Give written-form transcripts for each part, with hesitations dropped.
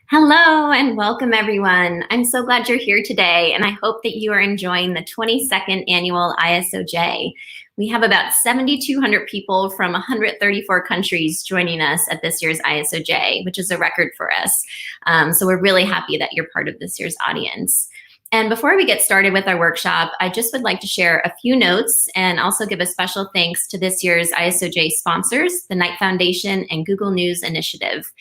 Hello and welcome everyone. I'm so glad you're here today and I hope that you are enjoying the 22nd annual ISOJ. We have about 7,200 people from 134 countries joining us at this year's ISOJ, which is a record for us. So we're really happy that you're part of this year's audience. And before we get started with our workshop, I just would like to share a few notes and also give a special thanks to this year's ISOJ sponsors, the Knight Foundation and Google News Initiative.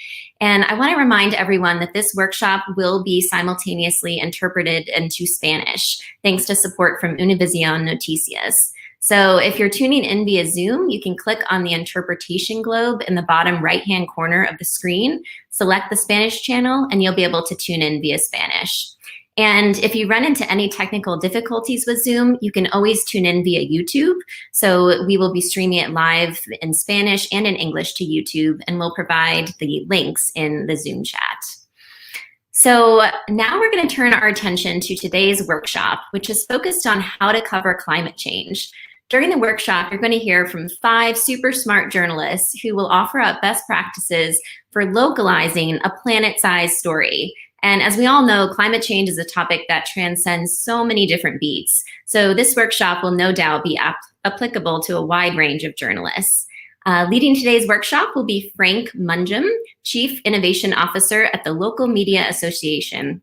And I want to remind everyone that this workshop will be simultaneously interpreted into Spanish, thanks to support from Univision Noticias. So if you're tuning in via Zoom, you can click on the interpretation globe in the bottom right-hand corner of the screen, select the Spanish channel, and you'll be able to tune in via Spanish. And if you run into any technical difficulties with Zoom, you can always tune in via YouTube. So we will be streaming it live in Spanish and in English to YouTube, and we'll provide the links in the Zoom chat. So now we're going to turn our attention to today's workshop, which is focused on how to cover climate change. During the workshop, you're going to hear from 5 super smart journalists who will offer up best practices for localizing a planet-sized story. And as we all know, climate change is a topic that transcends so many different beats. So this workshop will no doubt be applicable to a wide range of journalists. Leading today's workshop will be Frank Mungeam, Chief Innovation Officer at the Local Media Association,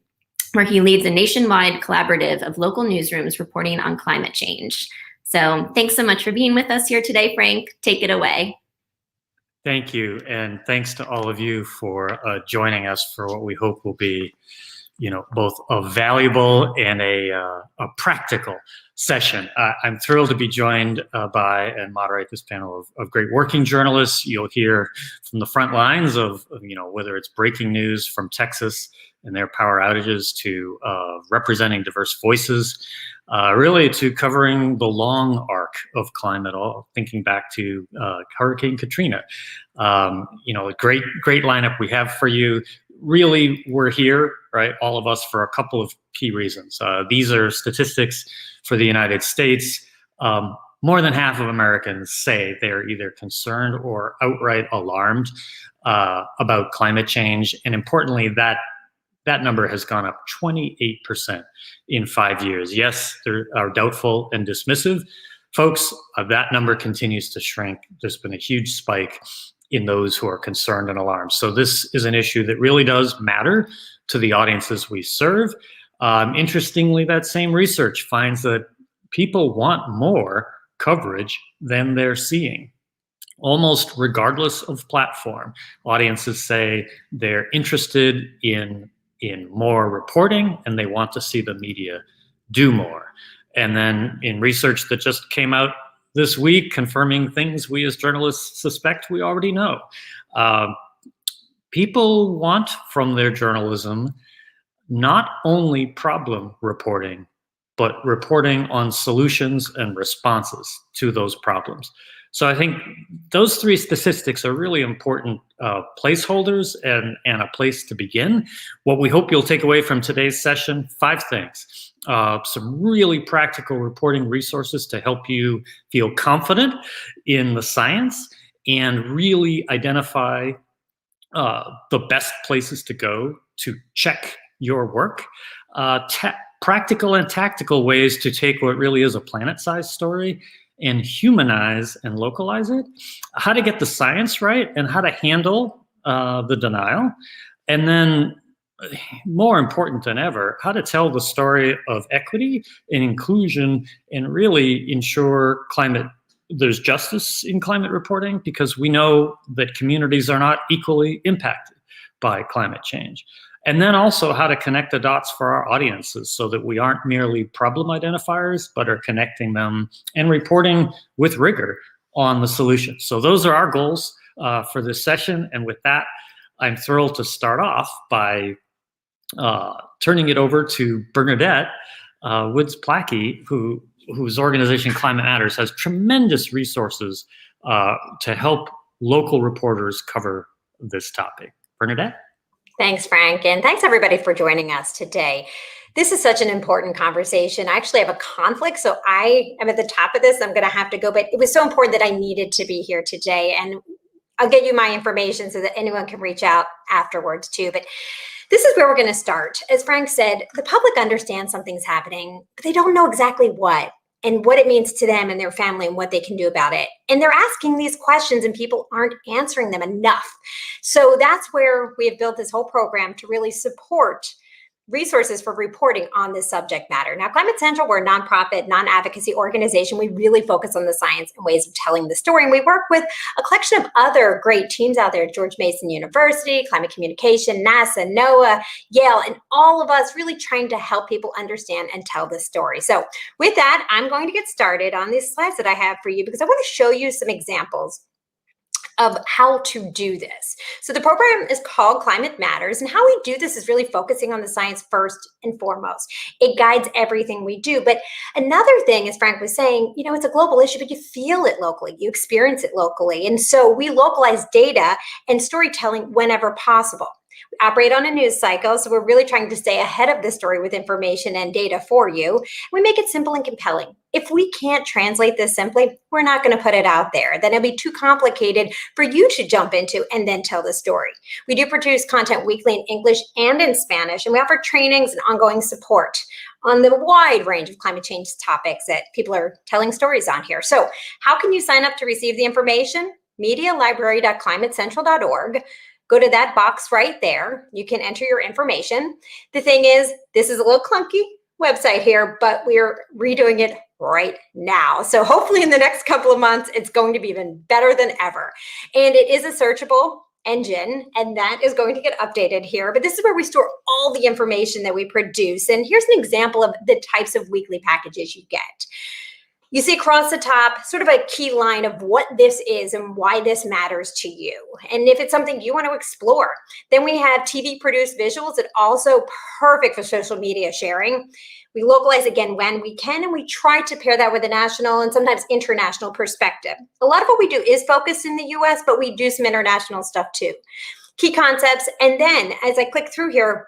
where he leads a nationwide collaborative of local newsrooms reporting on climate change. So thanks so much for being with us here today, Frank. Take it away. Thank you, and thanks to all of you for joining us for what we hope will be, both a valuable and a practical session. I'm thrilled to be joined by and moderate this panel of great working journalists. You'll hear from the front lines of whether it's breaking news from Texas and their power outages to representing diverse voices, really to covering the long arc of climate, all thinking back to Hurricane Katrina. A great lineup we have for you. Really, we're here, right, all of us, for a couple of key reasons. These are statistics for the United States. More than half of Americans say they're either concerned or outright alarmed about climate change. And importantly, that number has gone up 28% in 5 years. Yes, there are doubtful and dismissive folks. That number continues to shrink. There's been a huge spike in those who are concerned and alarmed. So this is an issue that really does matter to the audiences we serve. Interestingly, that same research finds that people want more coverage than they're seeing, almost regardless of platform. Audiences say they're interested in more reporting and they want to see the media do more. And then in research that just came out this week, confirming things we as journalists suspect we already know. People want from their journalism not only problem reporting, but reporting on solutions and responses to those problems. So I think those 3 statistics are really important placeholders and a place to begin. What we hope you'll take away from today's session, 5 things. Some really practical reporting resources to help you feel confident in the science and really identify the best places to go to check your work. Practical and tactical ways to take what really is a planet-sized story and humanize and localize it, how to get the science right and how to handle the denial. And then more important than ever, how to tell the story of equity and inclusion and really ensure there's justice in climate reporting, because we know that communities are not equally impacted by climate change. And then also how to connect the dots for our audiences so that we aren't merely problem identifiers, but are connecting them and reporting with rigor on the solution. So those are our goals for this session. And with that, I'm thrilled to start off by turning it over to Bernadette Woods Placky, whose organization Climate Matters has tremendous resources to help local reporters cover this topic. Bernadette? Thanks, Frank, and thanks everybody for joining us today. This is such an important conversation. I actually have a conflict, so I am at the top of this. I'm going to have to go, but it was so important that I needed to be here today, and I'll get you my information so that anyone can reach out afterwards too. But this is where we're going to start. As Frank said, the public understands something's happening, but they don't know exactly what and what it means to them and their family and what they can do about it. And they're asking these questions and people aren't answering them enough. So that's where we have built this whole program to really support resources for reporting on this subject matter. Now, Climate Central, we're a nonprofit, non-advocacy organization. We really focus on the science and ways of telling the story. And we work with a collection of other great teams out there, George Mason University, Climate Communication, NASA, NOAA, Yale, and all of us really trying to help people understand and tell the story. So with that, I'm going to get started on these slides that I have for you because I want to show you some examples of how to do this. So the program is called Climate Matters, and how we do this is really focusing on the science first and foremost. It guides everything we do. But another thing, as Frank was saying, you know, it's a global issue, but you feel it locally, you experience it locally. And so we localize data and storytelling whenever possible. We operate on a news cycle, so we're really trying to stay ahead of the story with information and data for you. We make it simple and compelling. If we can't translate this simply, we're not going to put it out there. Then it'll be too complicated for you to jump into and then tell the story. We do produce content weekly in English and in Spanish, and we offer trainings and ongoing support on the wide range of climate change topics that people are telling stories on here. So how can you sign up to receive the information? medialibrary.climatecentral.org. Go to that box right there. You can enter your information. The thing is, this is a little clunky website here, but we're redoing it right now. So hopefully in the next couple of months, it's going to be even better than ever. And it is a searchable engine, and that is going to get updated here. But this is where we store all the information that we produce. And here's an example of the types of weekly packages you get. You see across the top sort of a key line of what this is and why this matters to you. And if it's something you want to explore, then we have TV produced visuals that are also perfect for social media sharing. We localize again when we can, and we try to pair that with a national and sometimes international perspective. A lot of what we do is focused in the US, but we do some international stuff too. Key concepts. And then as I click through here,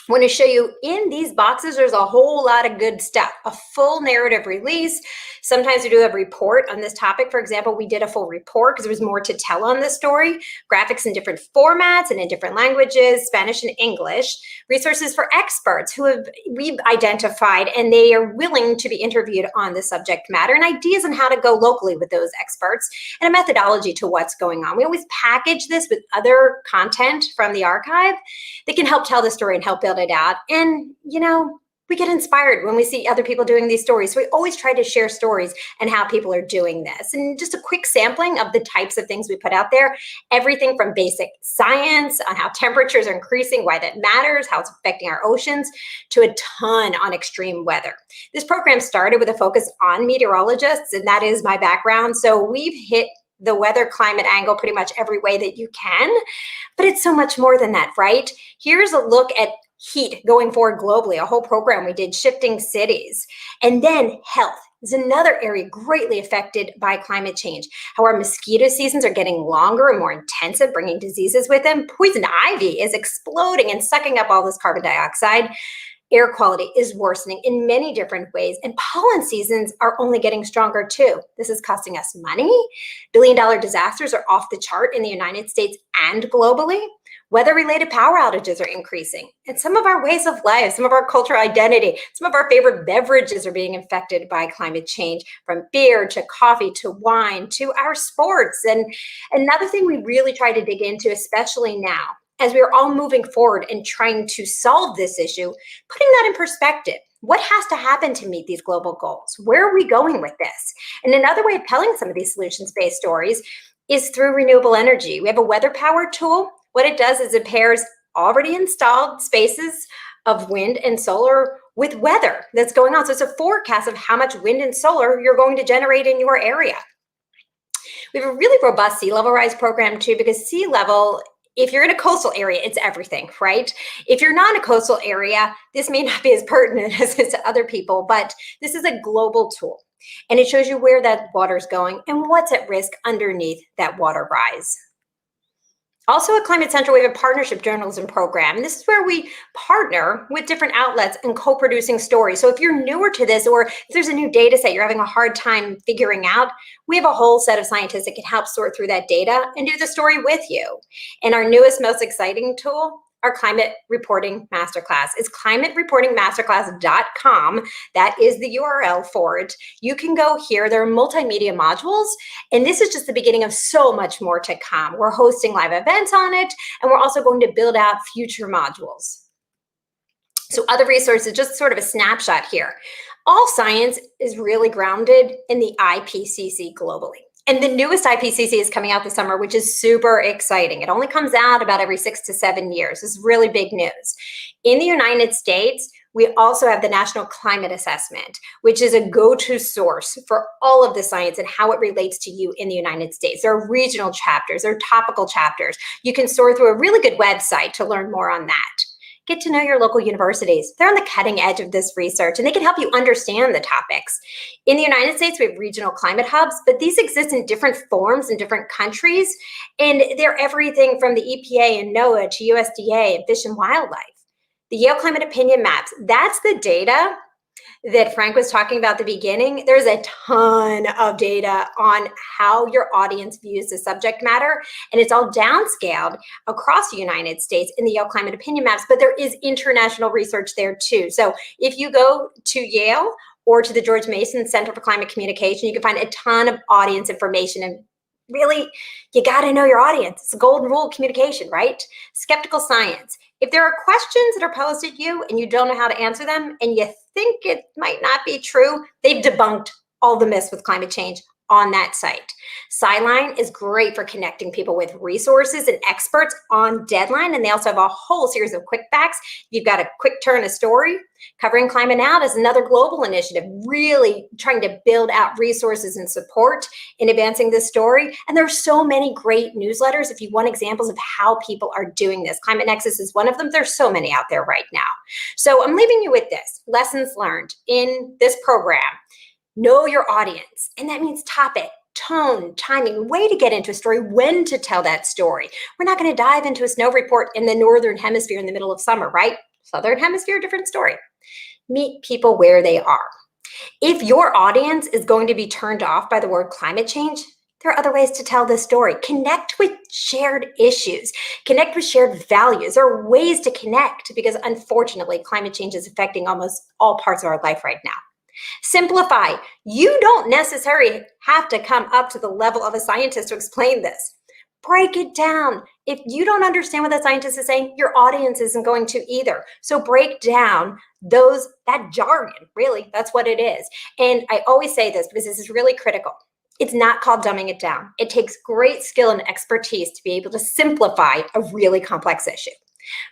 I want to show you in these boxes, there's a whole lot of good stuff. A full narrative release. Sometimes we do a report on this topic. For example, we did a full report because there was more to tell on this story. Graphics in different formats and in different languages, Spanish and English. Resources for experts who we've identified, and they are willing to be interviewed on this subject matter, and ideas on how to go locally with those experts, and a methodology to what's going on. We always package this with other content from the archive that can help tell the story and help build it out. And, you know, we get inspired when we see other people doing these stories. So we always try to share stories and how people are doing this. And just a quick sampling of the types of things we put out there, everything from basic science on how temperatures are increasing, why that matters, how it's affecting our oceans, to a ton on extreme weather. This program started with a focus on meteorologists, and that is my background. So we've hit the weather climate angle pretty much every way that you can, but it's so much more than that, right? Here's a look at heat going forward globally, a whole program we did, shifting cities. And then health is another area greatly affected by climate change. How our mosquito seasons are getting longer and more intensive, bringing diseases with them. Poison ivy is exploding and sucking up all this carbon dioxide. Air quality is worsening in many different ways, and pollen seasons are only getting stronger too. This is costing us money. Billion-dollar disasters are off the chart in the United States and globally. Weather-related power outages are increasing. And some of our ways of life, some of our cultural identity, some of our favorite beverages are being affected by climate change, from beer to coffee to wine to our sports. And another thing we really try to dig into, especially now, as we're all moving forward and trying to solve this issue, putting that in perspective. What has to happen to meet these global goals? Where are we going with this? And another way of telling some of these solutions-based stories is through renewable energy. We have a weather power tool. What it does is it pairs already installed spaces of wind and solar with weather that's going on. So it's a forecast of how much wind and solar you're going to generate in your area. We have a really robust sea level rise program too, because sea level, if you're in a coastal area, it's everything, right? If you're not in a coastal area, this may not be as pertinent as it's to other people, but this is a global tool. And it shows you where that water's going and what's at risk underneath that water rise. Also at Climate Central, we have a partnership journalism program. And this is where we partner with different outlets and co-producing stories. So if you're newer to this, or if there's a new data set you're having a hard time figuring out, we have a whole set of scientists that can help sort through that data and do the story with you. And our newest, most exciting tool, our Climate Reporting Masterclass, is climatereportingmasterclass.com. That is the URL for it. You can go here. There are multimedia modules, and this is just the beginning of so much more to come. We're hosting live events on it, and we're also going to build out future modules. So other resources, just sort of a snapshot here. All science is really grounded in the IPCC globally. And the newest IPCC is coming out this summer, which is super exciting. It only comes out about every 6 to 7 years. This is really big news. In the United States, we also have the National Climate Assessment, which is a go-to source for all of the science and how it relates to you in the United States. There are regional chapters, there are topical chapters. You can sort through a really good website to learn more on that. Get to know your local universities. They're on the cutting edge of this research, and they can help you understand the topics. In the United States, we have regional climate hubs, but these exist in different forms in different countries, and they're everything from the EPA and NOAA to USDA and Fish and Wildlife. The Yale Climate Opinion Maps, that's the data that Frank was talking about at the beginning. There's a ton of data on how your audience views the subject matter, and it's all downscaled across the United States in the Yale Climate Opinion Maps, but there is international research there too. So if you go to Yale or to the George Mason Center for Climate Communication, you can find a ton of audience information. And really, you got to know your audience. It's a golden rule of communication, right? Skeptical science. If there are questions that are posed at you and you don't know how to answer them and you think it might not be true, they've debunked all the myths with climate change on that site. Sciline is great for connecting people with resources and experts on deadline, and they also have a whole series of quick facts. You've got a quick turn a story. Covering Climate Now is another global initiative, really trying to build out resources and support in advancing this story. And there are so many great newsletters if you want examples of how people are doing this. Climate Nexus is one of them. There's so many out there right now. So I'm leaving you with this, lessons learned in this program. Know your audience, and that means topic, tone, timing, way to get into a story, when to tell that story. We're not going to dive into a snow report in the Northern Hemisphere in the middle of summer, right? Southern Hemisphere, different story. Meet people where they are. If your audience is going to be turned off by the word climate change, there are other ways to tell this story. Connect with shared issues. Connect with shared values. There are ways to connect because, unfortunately, climate change is affecting almost all parts of our life right now. Simplify. You don't necessarily have to come up to the level of a scientist to explain this. Break it down. If you don't understand what the scientist is saying, your audience isn't going to either. So break down that jargon, really, that's what it is. And I always say this because this is really critical. It's not called dumbing it down. It takes great skill and expertise to be able to simplify a really complex issue.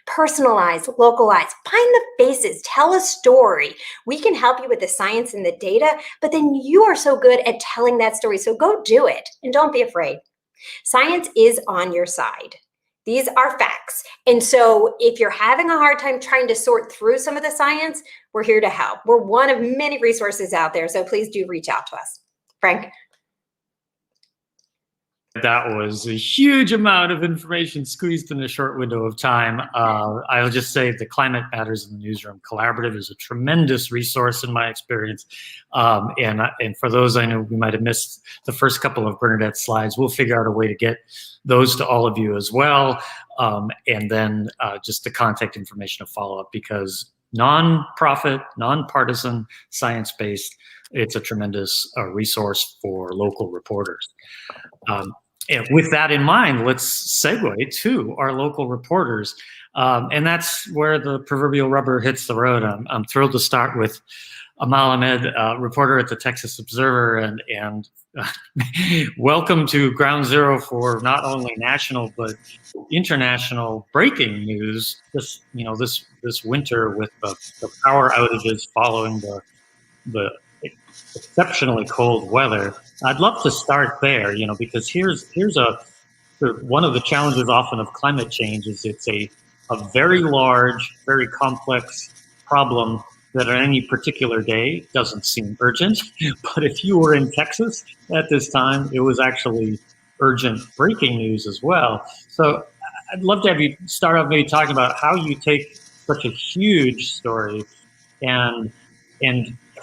Personalize, localize, find the faces, tell a story. We can help you with the science and the data, but then you are so good at telling that story. So go do it and don't be afraid. Science is on your side. These are facts. And so if you're having a hard time trying to sort through some of the science, we're here to help. We're one of many resources out there. So please do reach out to us. Frank? That was a huge amount of information squeezed in a short window of time. I'll just say the Climate Matters in the Newsroom Collaborative is a tremendous resource in my experience. And for those I know we might have missed the first couple of Bernadette's slides, we'll figure out a way to get those to all of you as well. And then just the contact information to follow up, because non-profit, non-partisan, science-based, it's a tremendous resource for local reporters. And with that in mind, let's segue to our local reporters. And that's where the proverbial rubber hits the road. I'm thrilled to start with Amal Ahmed, reporter at the Texas Observer, and welcome to Ground Zero for not only national but international breaking news. This winter with the power outages following the exceptionally cold weather. I'd love to start there, because here's one of the challenges often of climate change is it's a very large, very complex problem that on any particular day doesn't seem urgent. But if you were in Texas at this time, it was actually urgent breaking news as well. So I'd love to have you start off maybe talking about how you take such a huge story and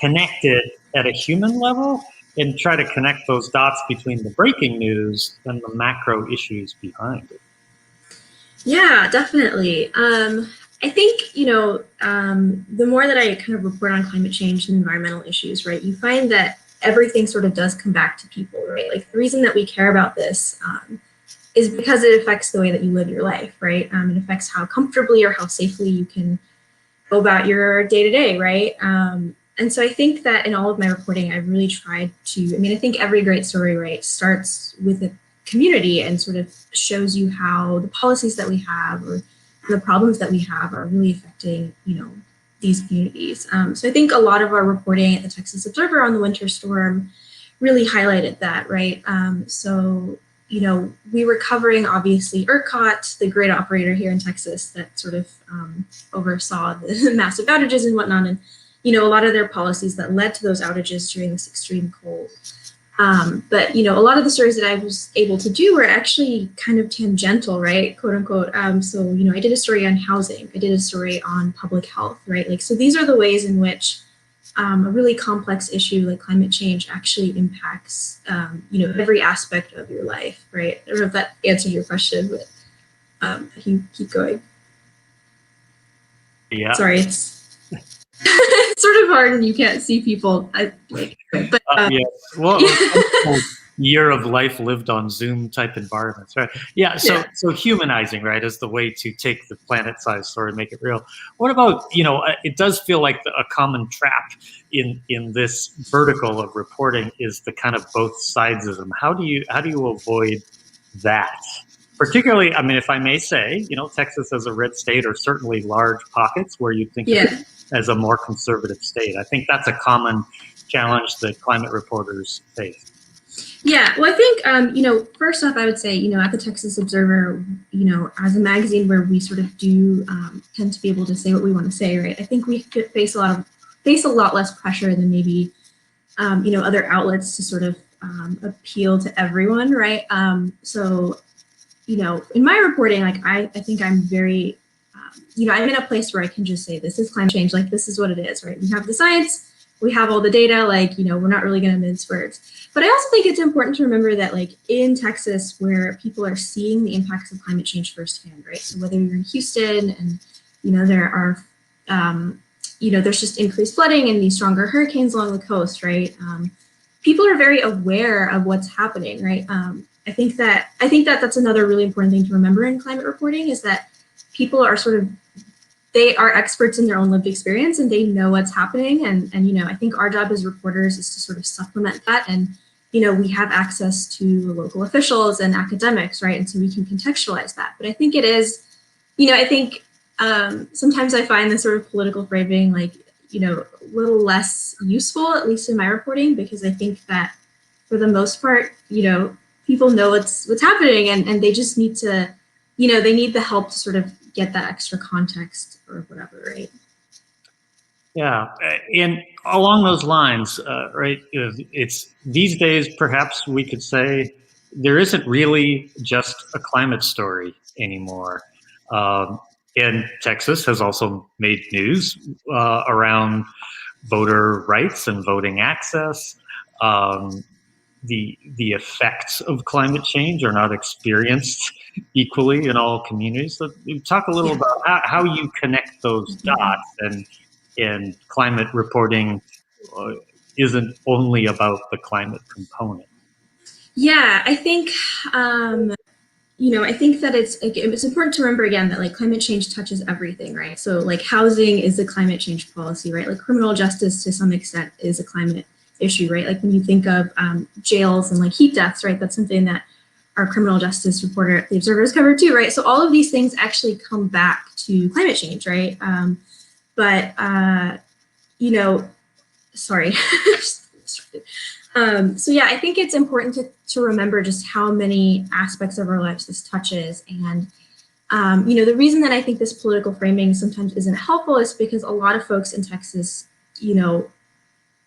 connect it at a human level and try to connect those dots between the breaking news and the macro issues behind it. Yeah, definitely. I think, the more that I kind of report on climate change and environmental issues, right, you find that everything sort of does come back to people, right? Like the reason that we care about this is because it affects the way that you live your life, right? It affects how comfortably or how safely you can go about your day-to-day, right? And so I think that in all of my reporting, I've really tried to, I think every great story, right, starts with a community and sort of shows you how the policies that we have or the problems that we have are really affecting, these communities. So I think a lot of our reporting at the Texas Observer on the winter storm really highlighted that, right? So, we were covering obviously ERCOT, the grid operator here in Texas that sort of oversaw the massive outages and whatnot, and a lot of their policies that led to those outages during this extreme cold. But, a lot of the stories that I was able to do were actually kind of tangential, right, quote unquote. So, I did a story on housing. I did a story on public health, right? Like, so these are the ways in which a really complex issue like climate change actually impacts, every aspect of your life, right? I don't know if that answered your question, but you keep going. Yeah. Sorry, it's sort of hard and you can't see people. Yes. Well, year of life lived on Zoom type environments, right? Yeah. So humanizing, right, is the way to take the planet-sized story and make it real. What about, it does feel like a common trap in this vertical of reporting is the kind of both sidesism. How do you avoid that? Particularly, if I may say, Texas as a red state, or certainly large pockets where you'd think of it as a more conservative state. I think that's a common challenge that climate reporters face. Yeah, well, I think, first off, I would say, at the Texas Observer, as a magazine where we sort of do tend to be able to say what we want to say, right? I think we face a lot less pressure than maybe, other outlets to sort of appeal to everyone, right? So, in my reporting, like, I think I'm very, I'm in a place where I can just say, this is climate change, like, this is what it is, right? We have the science, we have all the data, like, we're not really going to mince words. But I also think it's important to remember that, like, in Texas, where people are seeing the impacts of climate change firsthand, right? So whether you're in Houston and, there are, there's just increased flooding and these stronger hurricanes along the coast, right? People are very aware of what's happening, right? I think that that's another really important thing to remember in climate reporting is that people are they are experts in their own lived experience and they know what's happening. And I think our job as reporters is to sort of supplement that. And, we have access to local officials and academics, right? And so we can contextualize that. But I think it is, sometimes I find this sort of political framing, like, a little less useful, at least in my reporting, because I think that for the most part, people know what's happening and they just need to, they need the help to sort of get that extra context or whatever, right? Yeah, and along those lines, right, it's these days, perhaps we could say there isn't really just a climate story anymore. And Texas has also made news around voter rights and voting access. The effects of climate change are not experienced equally in all communities. So talk a little about how you connect those dots, and climate reporting isn't only about the climate component. Yeah, I think, I think that it's important to remember again that like climate change touches everything, right? So like housing is a climate change policy, right? Like criminal justice to some extent is a climate issue, right? Like when you think of jails and like heat deaths, right? That's something that our criminal justice reporter at the Observer has covered too, right? So all of these things actually come back to climate change, right? Sorry. So yeah, I think it's important to remember just how many aspects of our lives this touches. And, the reason that I think this political framing sometimes isn't helpful is because a lot of folks in Texas,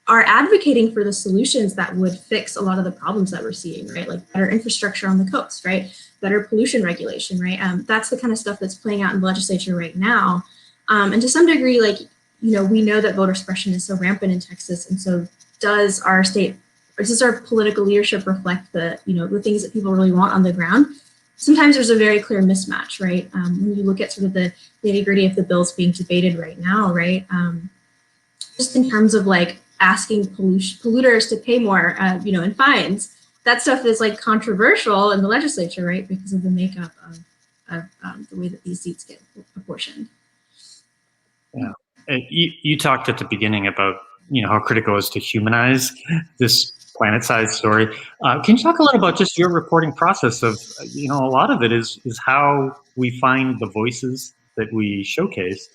are advocating for the solutions that would fix a lot of the problems that we're seeing, right? Like better infrastructure on the coast, right? Better pollution regulation, right? That's the kind of stuff that's playing out in the legislature right now. And to some degree, like, we know that voter suppression is so rampant in Texas. And so does our political leadership reflect the things that people really want on the ground? Sometimes there's a very clear mismatch, right? When you look at sort of the nitty-gritty of the bills being debated right now, right? Just in terms of like asking polluters to pay more, in fines, that stuff is like controversial in the legislature, right? Because of the makeup of the way that these seats get apportioned. Yeah, and you talked at the beginning about how critical it is to humanize this planet-sized story. Can you talk a little about just your reporting process of, a lot of it is how we find the voices that we showcase.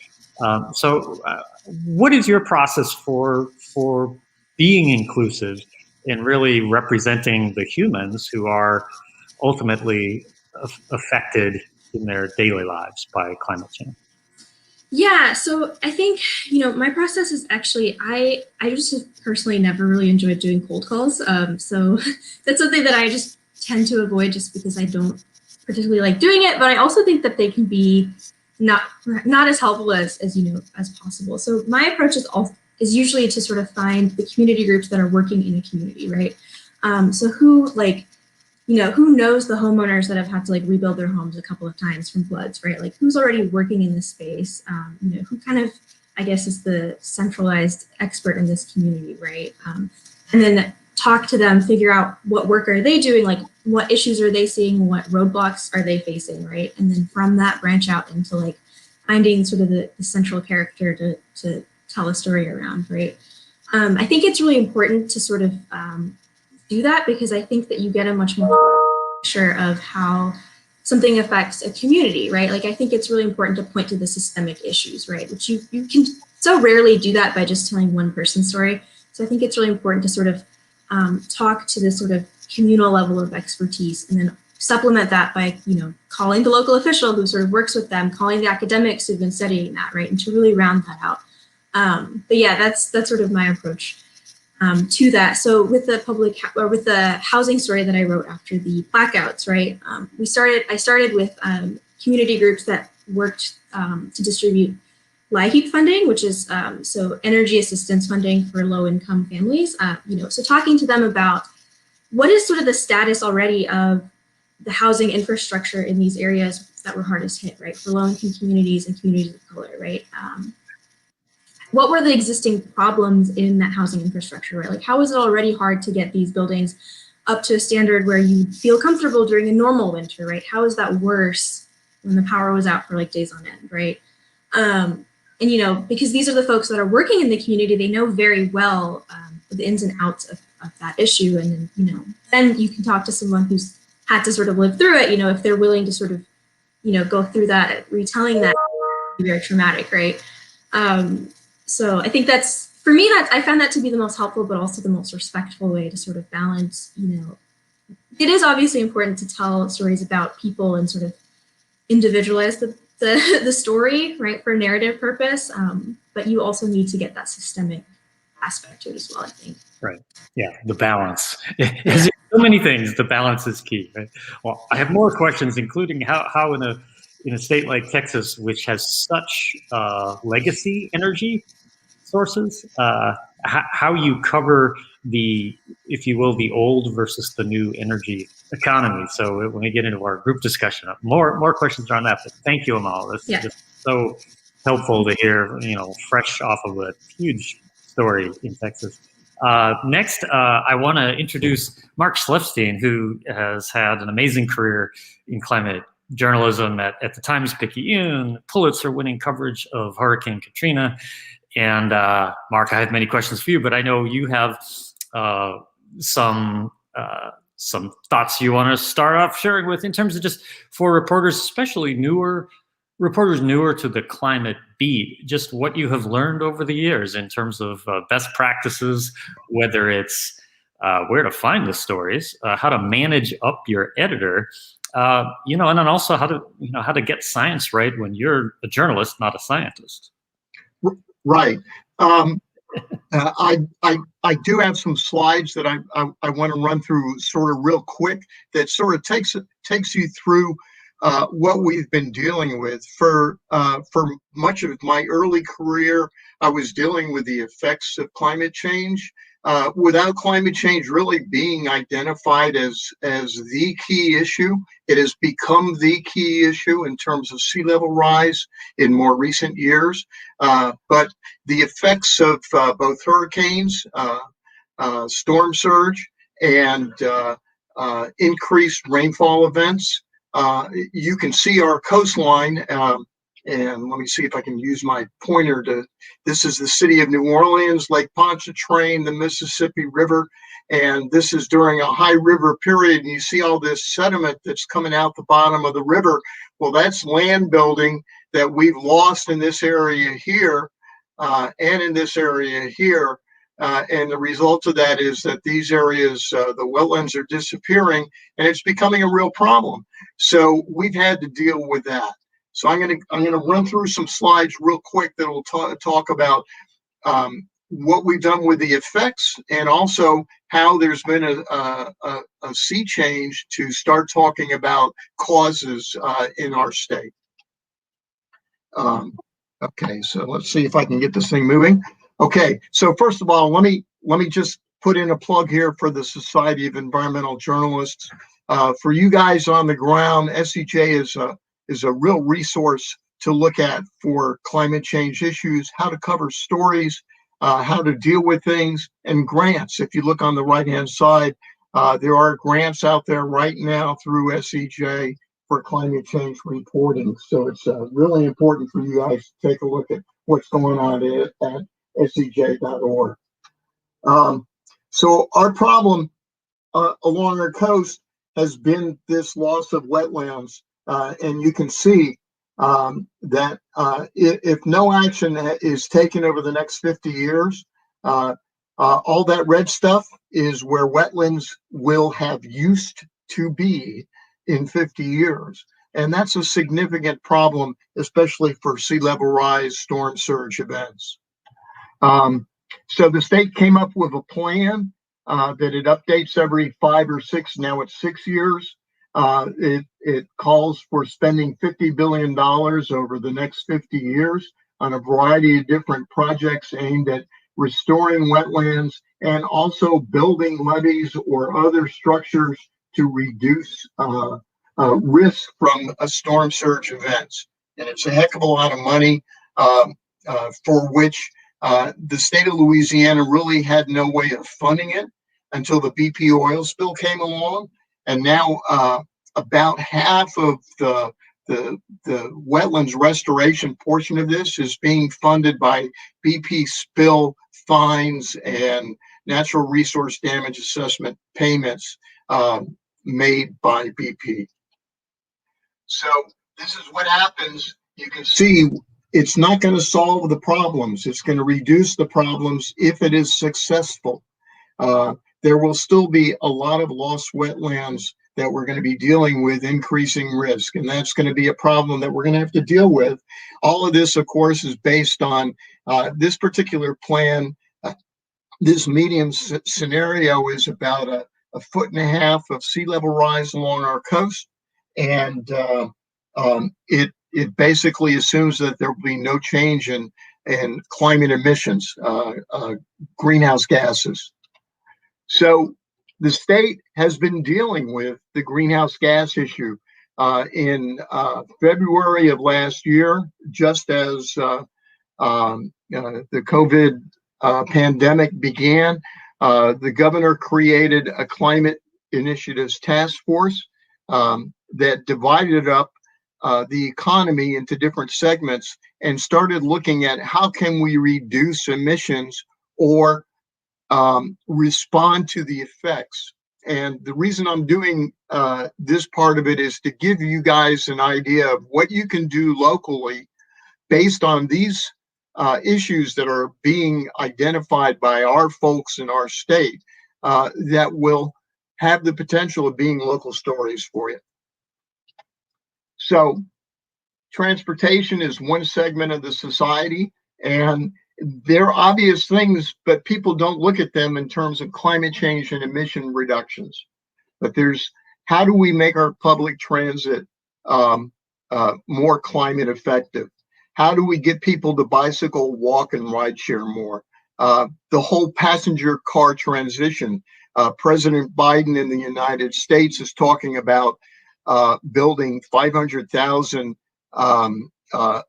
So what is your process for being inclusive and really representing the humans who are ultimately affected in their daily lives by climate change? Yeah, so I think, my process is actually, I just personally never really enjoyed doing cold calls. So that's something that I just tend to avoid just because I don't particularly like doing it, but I also think that they can be not as helpful as possible. So my approach is usually to sort of find the community groups that are working in a community, right? So who knows the homeowners that have had to like rebuild their homes a couple of times from floods, right? Like who's already working in this space, who kind of, I guess, is the centralized expert in this community, right? And then talk to them, figure out what work are they doing, like what issues are they seeing, what roadblocks are they facing, right? And then from that branch out into like finding sort of the central character to tell a story around, right? I think it's really important to sort of do that because I think that you get a much more picture of how something affects a community, right? Like I think it's really important to point to the systemic issues, right? Which you can so rarely do that by just telling one person's story. So I think it's really important to sort of talk to this sort of communal level of expertise and then supplement that by, calling the local official who sort of works with them, calling the academics who've been studying that, right? And to really round that out. But yeah, that's sort of my approach to that. So with the housing story that I wrote after the blackouts, right? I started with community groups that worked to distribute LIHEAP funding, which is so energy assistance funding for low-income families. So talking to them about what is sort of the status already of the housing infrastructure in these areas that were hardest hit, right? For low-income communities and communities of color, right? What were the existing problems in that housing infrastructure, right? Like how is it already hard to get these buildings up to a standard where you feel comfortable during a normal winter, right? How is that worse when the power was out for like days on end, right? And because these are the folks that are working in the community, they know very well the ins and outs of that issue. And then you can talk to someone who's had to sort of live through it, if they're willing to sort of, go through that, retelling that would be very traumatic, right? So I think that's, for me, I found that to be the most helpful, but also the most respectful way to sort of balance, it is obviously important to tell stories about people and sort of individualize the story, right, for narrative purpose. But you also need to get that systemic aspect to it as well, I think. Right. Yeah, the balance. As in so many things, the balance is key. Right? Well, I have more questions, including how in a state like Texas, which has such legacy energy sources, how you cover the, if you will, the old versus the new energy economy. So when we get into our group discussion, more questions around that. But thank you, Amal. That's just so helpful to hear, fresh off of a huge story in Texas. Next, I want to introduce Mark Schleifstein, who has had an amazing career in climate journalism at the Times-Picayune, Pulitzer-winning coverage of Hurricane Katrina. And Mark, I have many questions for you, but I know you have some thoughts you want to start off sharing with in terms of just for reporters, especially reporters newer to the climate beat, just what you have learned over the years in terms of best practices, whether it's where to find the stories, how to manage up your editor, and then also how to get science right when you're a journalist, not a scientist. Right. I do have some slides that I want to run through sort of real quick that sort of takes you through what we've been dealing with. For much of my early career, I was dealing with the effects of climate change, without climate change really being identified as the key issue. It has become the key issue in terms of sea level rise in more recent years. But the effects of both hurricanes, storm surge, and increased rainfall events. You can see our coastline, and let me see if I can use my pointer this is the city of New Orleans, Lake Pontchartrain, the Mississippi River, and this is during a high river period, and you see all this sediment that's coming out the bottom of the river. Well, that's land building that we've lost in this area here, and in this area here. And the result of that is that these areas, the wetlands are disappearing, and it's becoming a real problem. So we've had to deal with that. So I'm gonna run through some slides real quick that will talk about what we've done with the effects, and also how there's been a sea change to start talking about causes in our state. Okay, so let's see if I can get this thing moving. Okay, so first of all, let me just put in a plug here for the Society of Environmental Journalists. For you guys on the ground, SEJ is a real resource to look at for climate change issues, how to cover stories, how to deal with things, and grants. If you look on the right-hand side, there are grants out there right now through SEJ for climate change reporting. So it's really important for you guys to take a look at what's going on at sej.org. So our problem along our coast has been this loss of wetlands, and you can see that if no action is taken over the next 50 years, all that red stuff is where wetlands will have used to be in 50 years. And that's a significant problem, especially for sea level rise, storm surge events. So the state came up with a plan that it updates every 5 or 6, now it's 6 years. It calls for spending $50 billion over the next 50 years on a variety of different projects aimed at restoring wetlands and also building levees or other structures to reduce risk from a storm surge events. And it's a heck of a lot of money for which the state of Louisiana really had no way of funding it until the BP oil spill came along. And now about half of the wetlands restoration portion of this is being funded by BP spill fines and natural resource damage assessment payments made by BP. So this is what happens. You can see it's not going to solve the problems. It's going to reduce the problems if it is successful. There will still be a lot of lost wetlands that we're going to be dealing with, increasing risk, and that's going to be a problem that we're going to have to deal with. All of this, of course, is based on this particular plan. This medium scenario is about a 1.5 feet of sea level rise along our coast, and it basically assumes that there will be no change in climate emissions, greenhouse gases. So the state has been dealing with the greenhouse gas issue. In February of last year, just as the COVID pandemic began, The governor created a climate initiatives task force that divided up the economy into different segments and started looking at how can we reduce emissions or respond to the effects. And the reason I'm doing this part of it is to give you guys an idea of what you can do locally based on these issues that are being identified by our folks in our state that will have the potential of being local stories for you. So transportation is one segment of the society, and they're obvious things, but people don't look at them in terms of climate change and emission reductions. But there's, how do we make our public transit more climate effective? How do we get people to bicycle, walk, and ride share more? The whole passenger car transition. President Biden in the United States is talking about building 500,000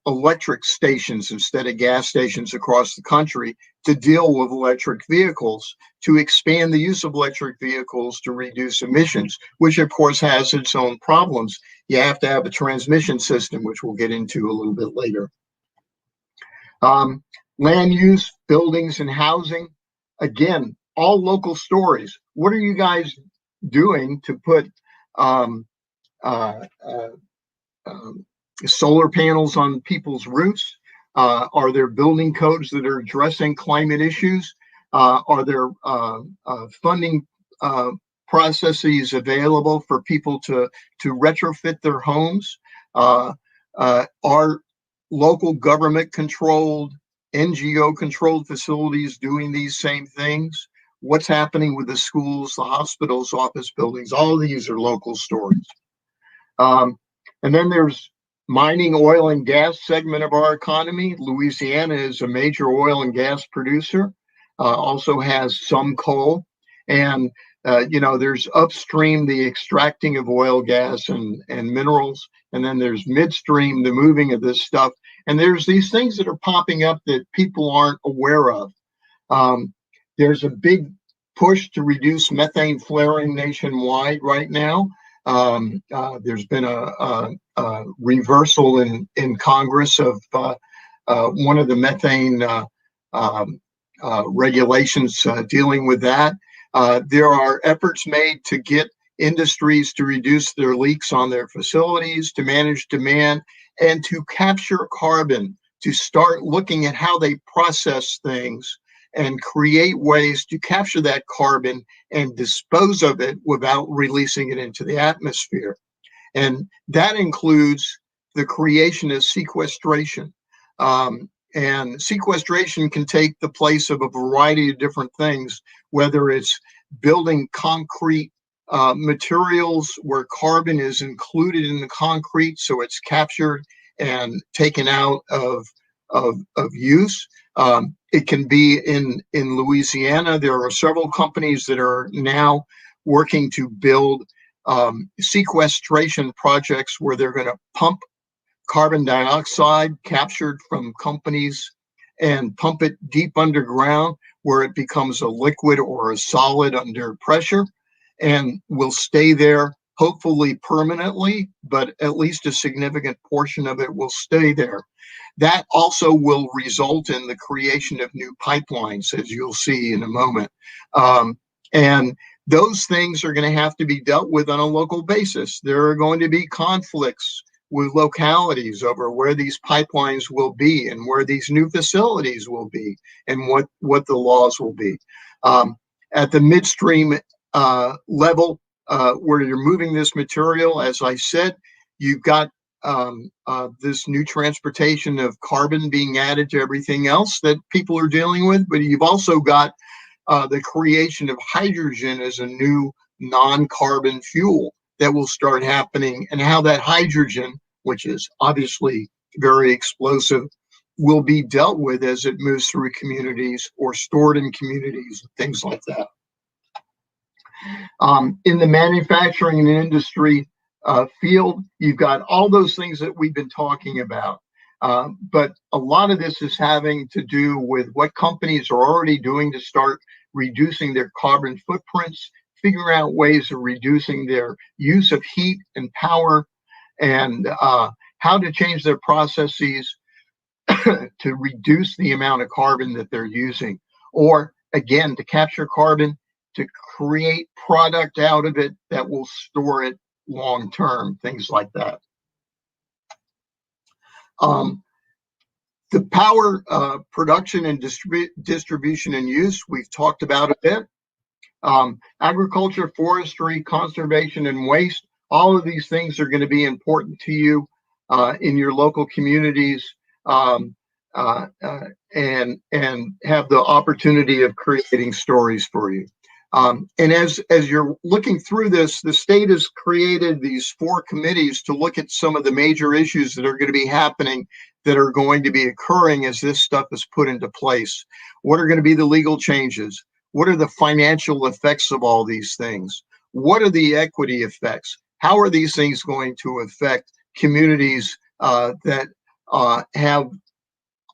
electric stations instead of gas stations across the country to deal with electric vehicles, to expand the use of electric vehicles to reduce emissions, which of course has its own problems. You have to have a transmission system, which we'll get into a little bit later. Land use, buildings, and housing. Again, all local stories. What are you guys doing to put solar panels on people's roofs? Are there building codes that are addressing climate issues? Are there funding processes available for people to retrofit their homes? Are local government controlled, NGO controlled facilities doing these same things? What's happening with the schools, the hospitals, office buildings? All of these are local stories. And then there's mining, oil and gas segment of our economy. Louisiana is a major oil and gas producer, also has some coal. And, there's upstream, the extracting of oil, gas, and minerals. And then there's midstream, the moving of this stuff. And there's these things that are popping up that people aren't aware of. There's a big push to reduce methane flaring nationwide right now. There's been a reversal in Congress of one of the methane regulations dealing with that. There are efforts made to get industries to reduce their leaks on their facilities, to manage demand, and to capture carbon, to start looking at how they process things and create ways to capture that carbon and dispose of it without releasing it into the atmosphere. And that includes the creation of sequestration. And sequestration can take the place of a variety of different things, whether it's building concrete materials where carbon is included in the concrete, so it's captured and taken out of use. It can be in Louisiana. There are several companies that are now working to build sequestration projects where they're going to pump carbon dioxide captured from companies and pump it deep underground where it becomes a liquid or a solid under pressure and will stay there, hopefully permanently, but at least a significant portion of it will stay there. That also will result in the creation of new pipelines, as you'll see in a moment. And those things are going to have to be dealt with on a local basis. There are going to be conflicts with localities over where these pipelines will be and where these new facilities will be and what the laws will be. At the midstream level, where you're moving this material, as I said, you've got this new transportation of carbon being added to everything else that people are dealing with, but you've also got the creation of hydrogen as a new non-carbon fuel that will start happening, and how that hydrogen, which is obviously very explosive, will be dealt with as it moves through communities or stored in communities, things like that. In the manufacturing and industry field, you've got all those things that we've been talking about. But a lot of this is having to do with what companies are already doing to start reducing their carbon footprints, figuring out ways of reducing their use of heat and power, and how to change their processes to reduce the amount of carbon that they're using, or again, to capture carbon, to create product out of it that will store it long term, things like that. The power production and distribution and use, we've talked about a bit. Agriculture, forestry, conservation, and waste, all of these things are going to be important to you in your local communities, and have the opportunity of creating stories for you. And as you're looking through this, the state has created these 4 committees to look at some of the major issues that are going to be happening, that are going to be occurring as this stuff is put into place. What are going to be the legal changes? What are the financial effects of all these things? What are the equity effects? How are these things going to affect communities that have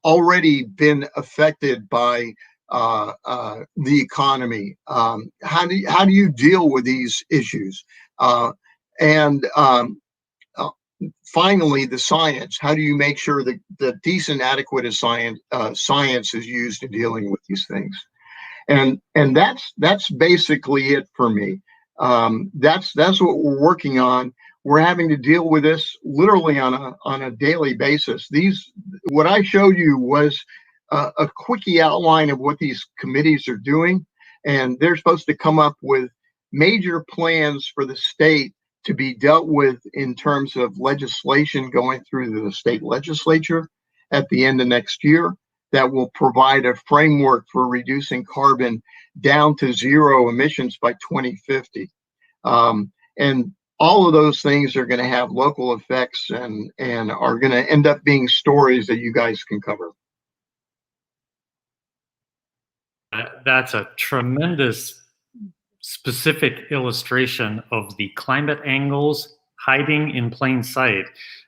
already been affected by the economy? How do you deal with these issues? Finally, the science. How do you make sure that the decent, adequate science is used in dealing with these things? And that's basically it for me. That's what we're working on. We're having to deal with this literally on a daily basis. What I showed you was a quickie outline of what these committees are doing, and they're supposed to come up with major plans for the state to be dealt with in terms of legislation going through the state legislature at the end of next year that will provide a framework for reducing carbon down to 0 emissions by 2050. And all of those things are going to have local effects and are going to end up being stories that you guys can cover. That's a tremendous specific illustration of the climate angles hiding in plain sight.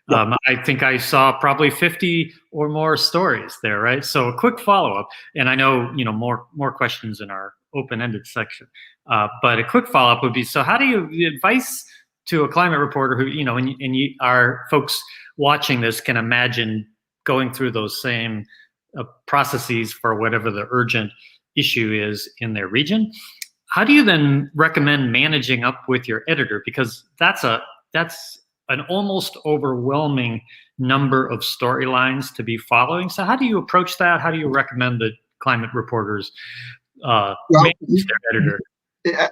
Yeah. I think I saw probably 50 or more stories there, right? So a quick follow-up, and I know more questions in our open-ended section, but a quick follow-up would be: so how do you advise to a climate reporter who our folks watching this can imagine going through those same processes for whatever the urgent issue is in their region? How do you then recommend managing up with your editor? Because that's an almost overwhelming number of storylines to be following. So how do you approach that? How do you recommend that climate reporters manage their editor?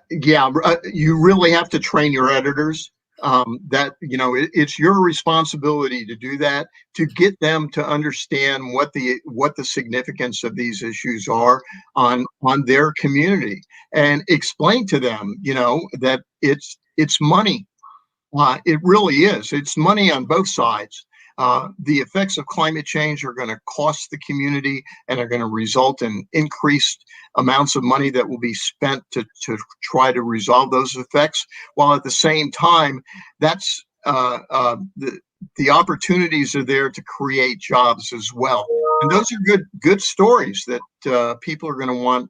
Yeah, you really have to train your editors. It's your responsibility to do that, to get them to understand what the significance of these issues are on their community, and explain to them, that it's money. It really is. It's money on both sides. The effects of climate change are going to cost the community and are going to result in increased amounts of money that will be spent to try to resolve those effects, while at the same time, that's the opportunities are there to create jobs as well. And those are good stories that people are going to want,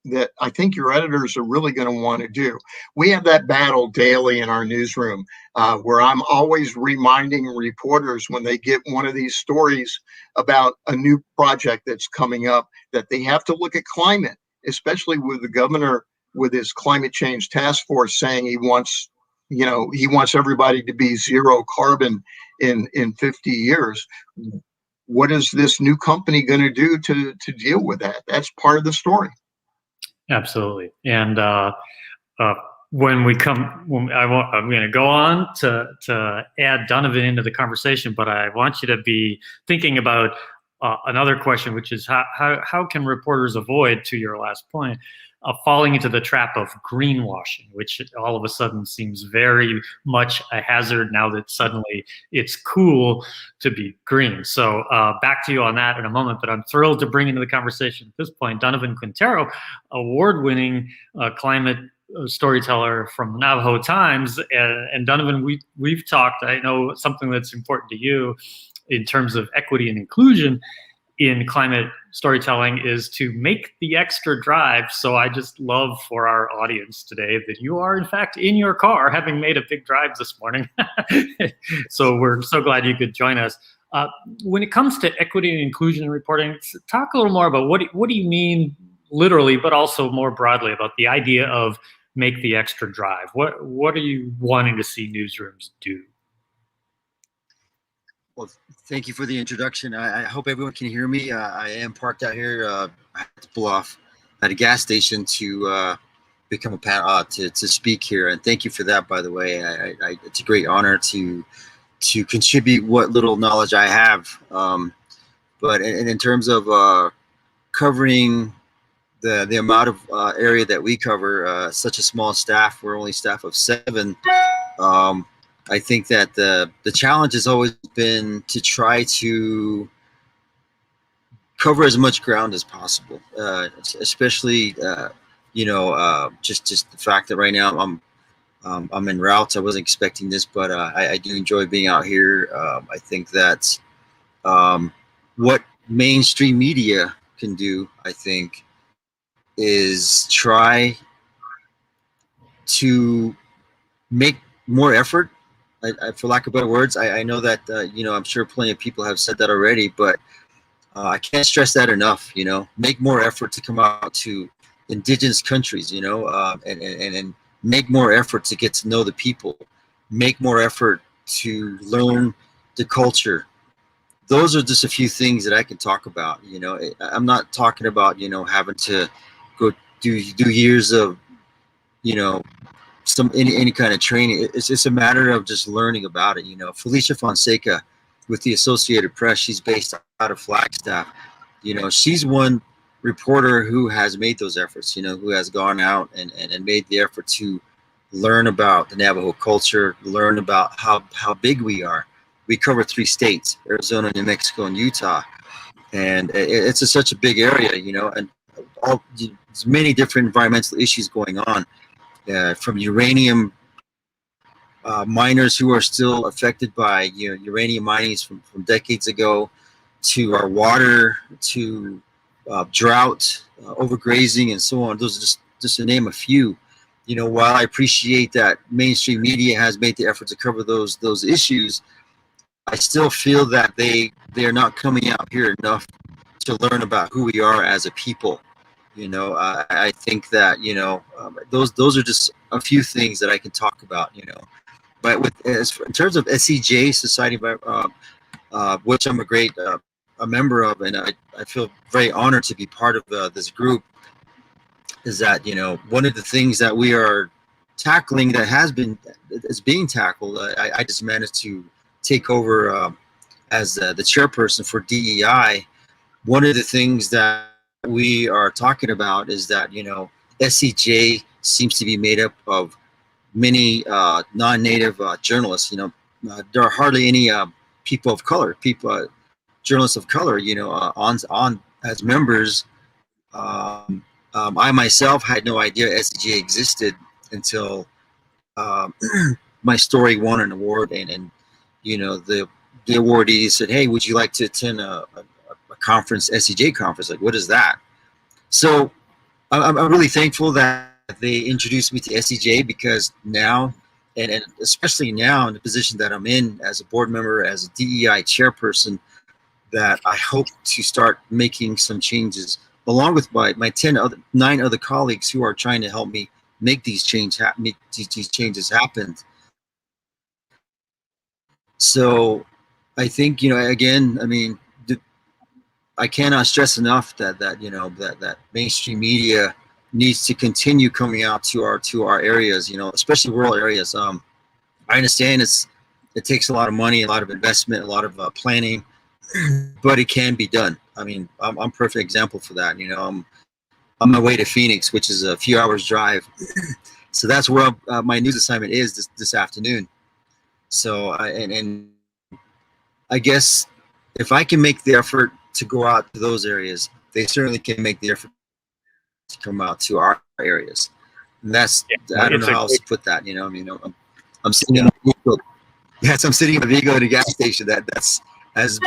that I think your editors are really going to want to do. We have that battle daily in our newsroom, where I'm always reminding reporters when they get one of these stories about a new project that's coming up, that they have to look at climate, especially with the governor with his climate change task force saying he wants everybody to be 0 carbon in 50 years. What is this new company going to do to deal with that? That's part of the story. Absolutely. And I'm going to go on to add Donovan into the conversation, but I want you to be thinking about another question, which is how can reporters avoid, to your last point, falling into the trap of greenwashing, which all of a sudden seems very much a hazard now that suddenly it's cool to be green. So back to you on that in a moment, but I'm thrilled to bring into the conversation at this point Donovan Quintero, award-winning climate storyteller from Navajo Times. And Donovan, we've talked, I know something that's important to you in terms of equity and inclusion in climate storytelling is to make the extra drive. So I just love for our audience today that you are in fact in your car having made a big drive this morning. So we're so glad you could join us. When it comes to equity and inclusion reporting, talk a little more about what do you mean literally, but also more broadly about the idea of make the extra drive. What are you wanting to see newsrooms do? Well, thank you for the introduction. I hope everyone can hear me. I am parked out here. I have to pull off at a gas station to become a panel to speak here. And thank you for that, by the way. It's a great honor to contribute what little knowledge I have. But in terms of covering the amount of area that we cover, such a small staff, we're only staff of 7. I think that the challenge has always been to try to cover as much ground as possible, especially just the fact that right now I'm en route. I wasn't expecting this, but I do enjoy being out here. I think that what mainstream media can do, I think, is try to make more effort. For lack of better words, I know that, I'm sure plenty of people have said that already, but I can't stress that enough, make more effort to come out to indigenous countries, and make more effort to get to know the people, make more effort to learn the culture. Those are just a few things that I can talk about. I'm not talking about, having to go do years of, any kind of training. It's just a matter of just learning about it. Felicia Fonseca with the Associated Press, she's based out of Flagstaff. She's one reporter who has made those efforts, who has gone out and made the effort to learn about the Navajo culture, learn about how big we are. We cover 3 states, Arizona, New Mexico, and Utah. And it's such a big area, and there's many different environmental issues going on. From uranium miners who are still affected by uranium minings from decades ago, to our water, to drought, overgrazing, and so on. Those are just to name a few. While I appreciate that mainstream media has made the effort to cover those issues, I still feel that they're not coming out here enough to learn about who we are as a people. I think that those are just a few things that I can talk about. But in terms of SCJ Society, which I'm a member of, and I feel very honored to be part of this group, is that one of the things that we are tackling that is being tackled. I just managed to take over as the chairperson for DEI. One of the things that we are talking about is that SCJ seems to be made up of many non-native journalists. There are hardly any people of color, journalists of color, on as members. I myself had no idea SCJ existed until my story won an award, and the awardees said, "Hey, would you like to attend a conference, SCJ conference?" Like, what is that? So I'm really thankful that they introduced me to SCJ, because now, and especially now in the position that I'm in as a board member, as a DEI chairperson, that I hope to start making some changes along with my 9 other colleagues who are trying to help me make these changes happen. So I think, again, I mean, I cannot stress enough that mainstream media needs to continue coming out to our areas, especially rural areas. I understand it takes a lot of money, a lot of investment, a lot of planning, but it can be done. I mean, I'm a perfect example for that. I'm on my way to Phoenix, which is a few hours drive. So that's where my news assignment is this afternoon. So I guess if I can make the effort to go out to those areas, they certainly can make the effort to come out to our areas. And that's, I don't know how else to put that. I'm sitting in a vehicle. Yes, I'm sitting in a vehicle at a gas station. That's as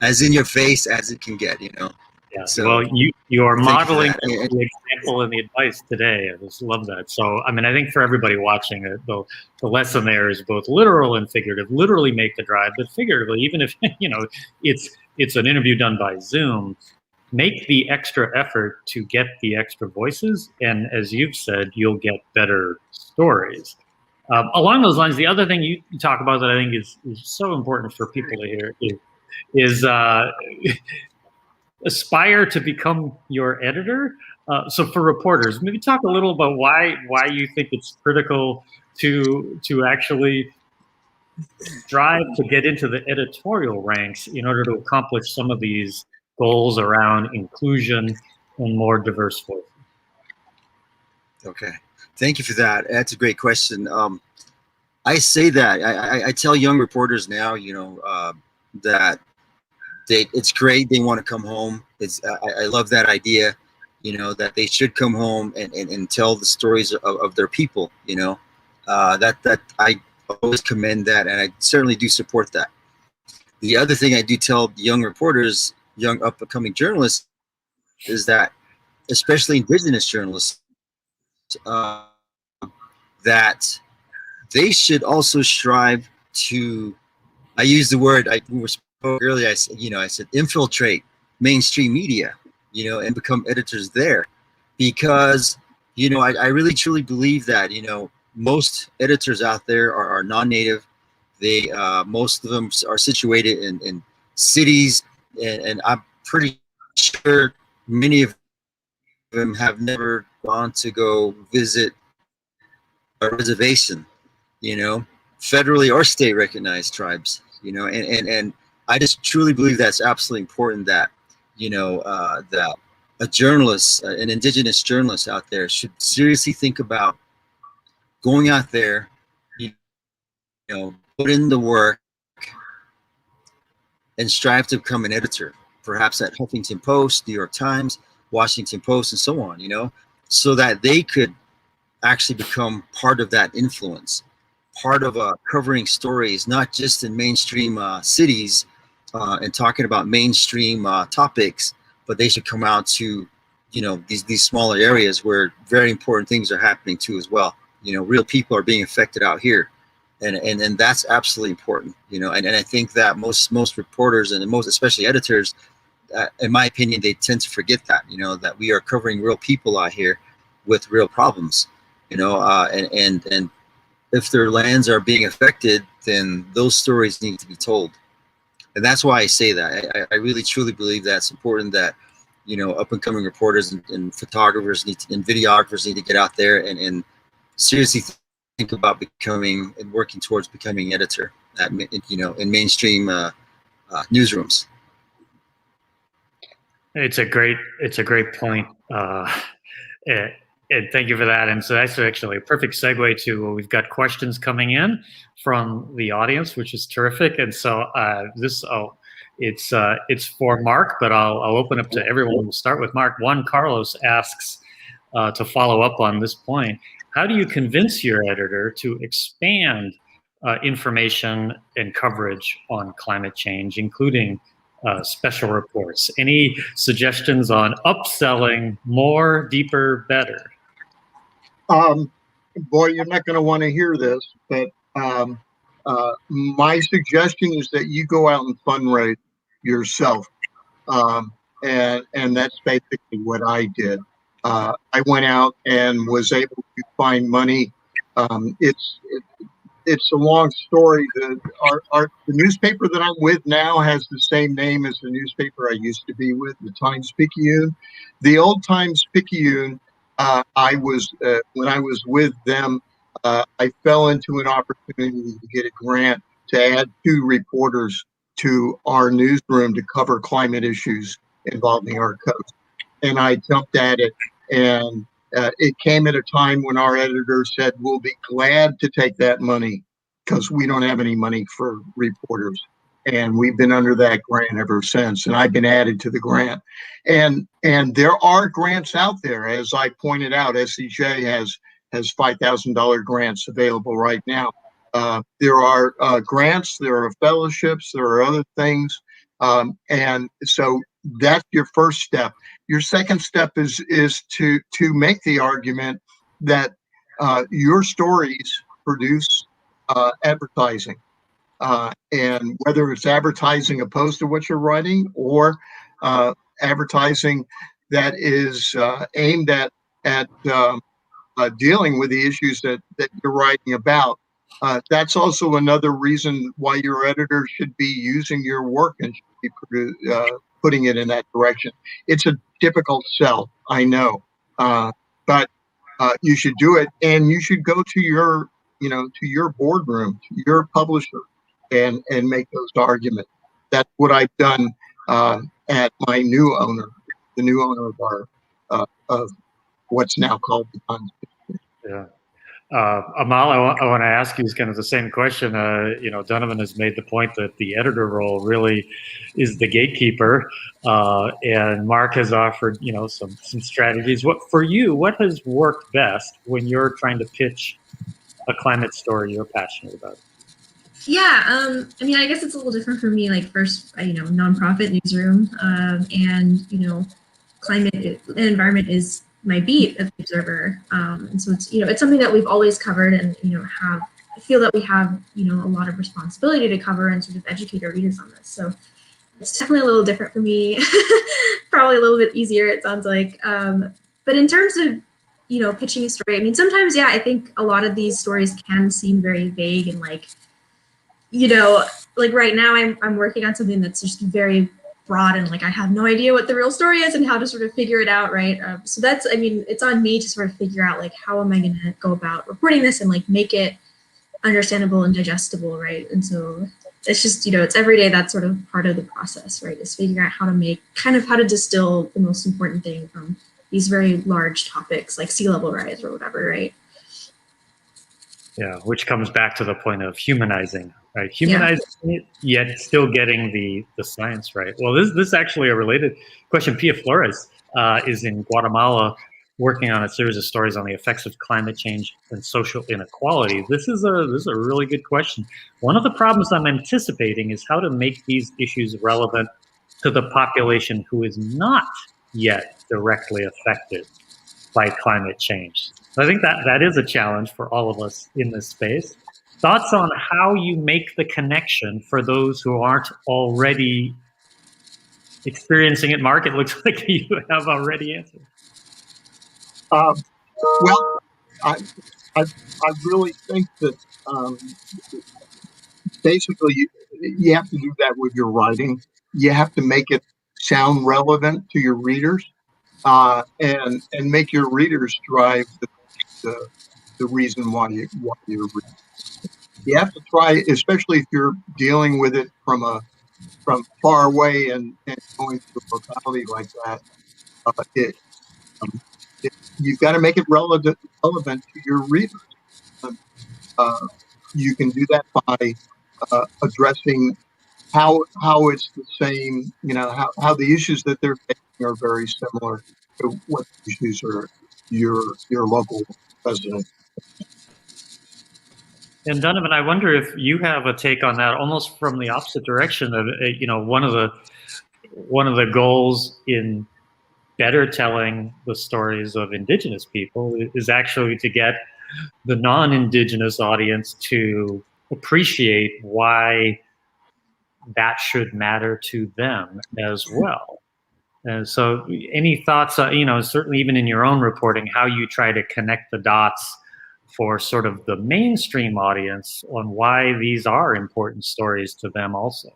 as in your face as it can get, you know. Yeah. So, well, you are thank you for modeling that. the example and the advice today. I just love that. So, I mean, I think for everybody watching, the lesson there is both literal and figurative. Literally make the drive, but figuratively, even if you know it's an interview done by Zoom, make the extra effort to get the extra voices, and as you've said, you'll get better stories. Along those lines, the other thing you talk about that I think is so important for people to hear is aspire to become your editor. So for reporters, maybe talk a little about why you think it's critical to actually strive to get into the editorial ranks in order to accomplish some of these goals around inclusion and more diverse voices. Okay, thank you for that. That's a great question. I say that I tell young reporters now, you know, that it's great. They want to come home. I love that idea, you know, that they should come home and tell the stories of their people, you know, that I always commend that. And I certainly do support that. The other thing I do tell young reporters, young up and coming journalists, is that, especially Indigenous journalists, that they should also strive to, I use the word, we spoke earlier, I said infiltrate mainstream media, you know, and become editors there. Because, you know, I really truly believe that, you know, most editors out there are non-native. They, most of them are situated in cities, and I'm pretty sure many of them have never gone to go visit a reservation, you know, federally or state recognized tribes, you know, and I just truly believe that's absolutely important, that, you know, that a journalist, an Indigenous journalist out there should seriously think about going out there, you know, put in the work and strive to become an editor, perhaps at Huffington Post, New York Times, Washington Post, and so on, you know, so that they could actually become part of that influence, part of covering stories, not just in mainstream cities and talking about mainstream topics, but they should come out to, you know, these smaller areas where very important things are happening too as well. You know, real people are being affected out here. And that's absolutely important, you know, and I think that most reporters and most, especially editors, in my opinion, they tend to forget that, you know, that we are covering real people out here with real problems, you know, and if their lands are being affected, then those stories need to be told. And that's why I say that. I really truly believe that it's important that, you know, up and coming reporters and photographers and videographers need to get out there and seriously think about becoming and working towards becoming editor at, you know, in mainstream newsrooms. It's a great point. And thank you for that. And so that's actually a perfect segue to, we've got questions coming in from the audience, which is terrific. And so it's for Mark, but I'll open up to everyone. We'll start with Mark. Juan Carlos asks, to follow up on this point, how do you convince your editor to expand information and coverage on climate change, including special reports? Any suggestions on upselling more, deeper, better? Boy, you're not going to want to hear this, but my suggestion is that you go out and fundraise yourself. And that's basically what I did. I went out and was able to find money. It's a long story. The newspaper that I'm with now has the same name as the newspaper I used to be with, the Times-Picayune. The old Times-Picayune, when I was with them, I fell into an opportunity to get a grant to add 2 reporters to our newsroom to cover climate issues involving our coast. And I jumped at it, and it came at a time when our editor said, we'll be glad to take that money because we don't have any money for reporters. And we've been under that grant ever since. And I've been added to the grant. And there are grants out there. As I pointed out, SCJ has $5,000 grants available right now. There are grants, there are fellowships, there are other things And so that's your first step. Your second step is to make the argument that your stories produce advertising. And whether it's advertising opposed to what you're writing, or advertising that is aimed at dealing with the issues that you're writing about. That's also another reason why your editor should be using your work and should be putting it in that direction. It's a difficult sell, I know, but you should do it, and you should go to your, to your boardroom, to your publisher, and make those arguments. That's what I've done at my new owner, the new owner of our of what's now called the Times-Picayune. Yeah. Amal, I want to ask you kind of the same question. Donovan has made the point that the editor role really is the gatekeeper, and Mark has offered, some strategies. What has worked best when you're trying to pitch a climate story you're passionate about? Yeah, I mean, I guess it's a little different for me. Like, first, nonprofit newsroom, and climate and environment is my beat at the Observer, and so it's something that we've always covered, and I feel that we have a lot of responsibility to cover and sort of educate our readers on this. So it's definitely a little different for me. Probably a little bit easier, it sounds like. But in terms of pitching a story, I mean, sometimes, yeah, I think a lot of these stories can seem very vague and like right now I'm working on something that's just very broad, and like I have no idea what the real story is and how to sort of figure it out, right? So that's, it's on me to sort of figure out like how am I going to go about reporting this and like make it understandable and digestible, right? And so it's just it's every day, that's sort of part of the process, right? Is figuring out how to distill the most important thing from these very large topics like sea level rise or whatever, right? Yeah, which comes back to the point of humanizing, right? Humanizing it, yet still getting the science right. Well, this is actually a related question. Pia Flores is in Guatemala working on a series of stories on the effects of climate change and social inequality. This is a really good question. One of the problems I'm anticipating is how to make these issues relevant to the population who is not yet directly affected by climate change. I think that is a challenge for all of us in this space. Thoughts on how you make the connection for those who aren't already experiencing it? Mark, it looks like you have already answered. Well, I really think that basically you have to do that with your writing. You have to make it sound relevant to your readers, and make your readers drive the reason why you're reading. You have to try, especially if you're dealing with it from far away and going to a locality like that. You've got to make it relevant to your readers. You can do that by addressing how it's the same, how the issues that they're facing are very similar to what issues are your local president. And Donovan, I wonder if you have a take on that, almost from the opposite direction of, one of the goals in better telling the stories of Indigenous people is actually to get the non-Indigenous audience to appreciate why that should matter to them as well. And so any thoughts, certainly even in your own reporting, how you try to connect the dots for sort of the mainstream audience on why these are important stories to them also?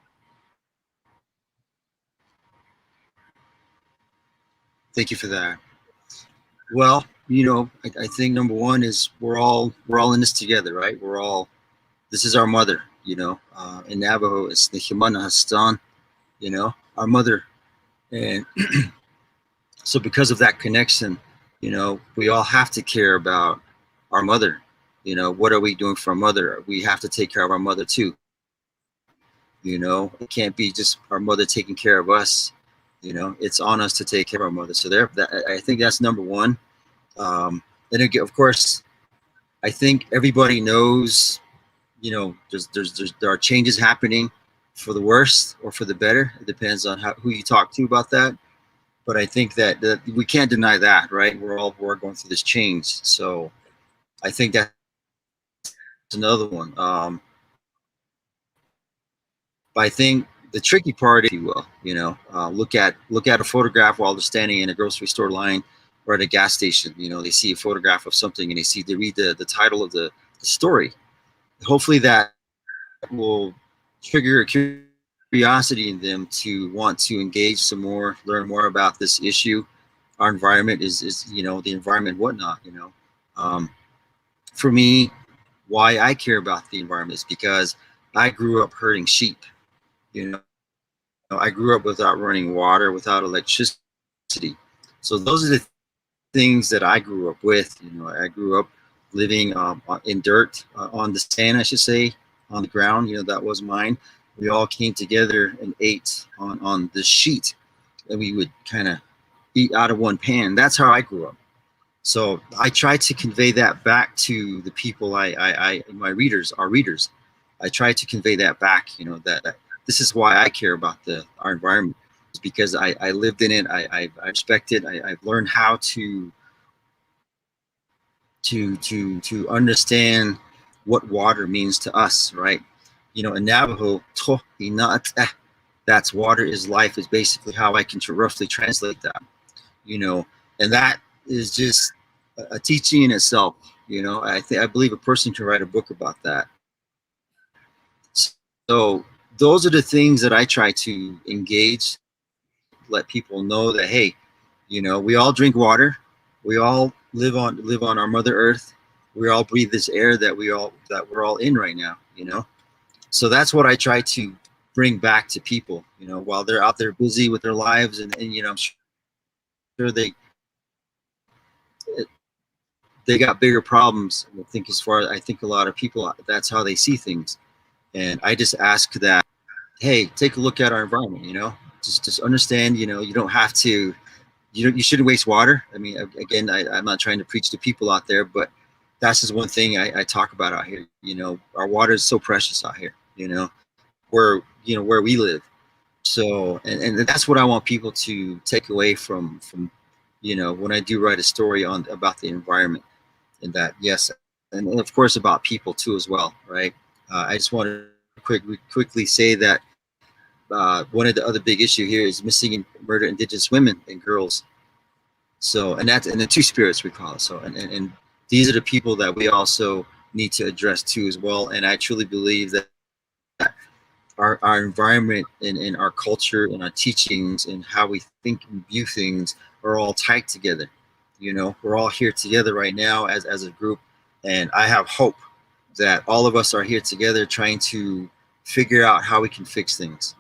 Thank you for that. Well, I think number one is we're all in this together, right? This is our mother, in Navajo, it's the Himana Hastan, our mother. And so because of that connection, we all have to care about our mother. What are we doing for our mother? We have to take care of our mother too. It can't be just our mother taking care of us. It's on us to take care of our mother. So I think that's number one. And again, of course, I think everybody knows, there are changes happening for the worse or for the better. It depends on who you talk to about that. But I think that we can't deny that, right? We're going through this change. So I think that's another one. But I think the tricky part, if you will, look at a photograph while they're standing in a grocery store line or at a gas station. They see a photograph of something and they read the title of the story. Hopefully that will trigger a curiosity in them to want to engage some more, learn more about this issue. Our environment is the environment, whatnot. For me, why I care about the environment is because I grew up herding sheep. I grew up without running water, without electricity. So those are the things that I grew up with. I grew up living in dirt, on the sand, I should say, on the ground. That was mine. We all came together and ate on the sheet, and we would kind of eat out of one pan. That's how I grew up. So I try to convey that back to the people, my readers, our readers. I try to convey that back, that this is why I care about our environment. It's because I lived in it. I respect it. I've learned how to understand what water means to us, right? In Navajo, to inat, that's water is life, is basically how I can roughly translate that, and that is just a teaching in itself. I believe a person can write a book about that. So those are the things that I try to engage, let people know that, hey, we all drink water, we all live on our Mother Earth, we all breathe this air that we're all in right now. So that's what I try to bring back to people, while they're out there busy with their lives, and I'm sure they got bigger problems. I think a lot of people, that's how they see things. And I just ask that, hey, take a look at our environment, just understand, you don't have to, you shouldn't waste water. I mean, again, I'm not trying to preach to people out there, but that's just one thing I talk about out here. Our water is so precious out here, where we live. So, and that's what I want people to take away from, when I do write a story about the environment, and that, yes, and of course about people too as well, right? I just want to quickly say that one of the other big issue here is missing and murdered Indigenous women and girls. So, and the two spirits, we call it. So, and these are the people that we also need to address too as well. And I truly believe that our environment and our culture and our teachings and how we think and view things are all tied together. We're all here together right now as a group, and I have hope that all of us are here together trying to figure out how we can fix things.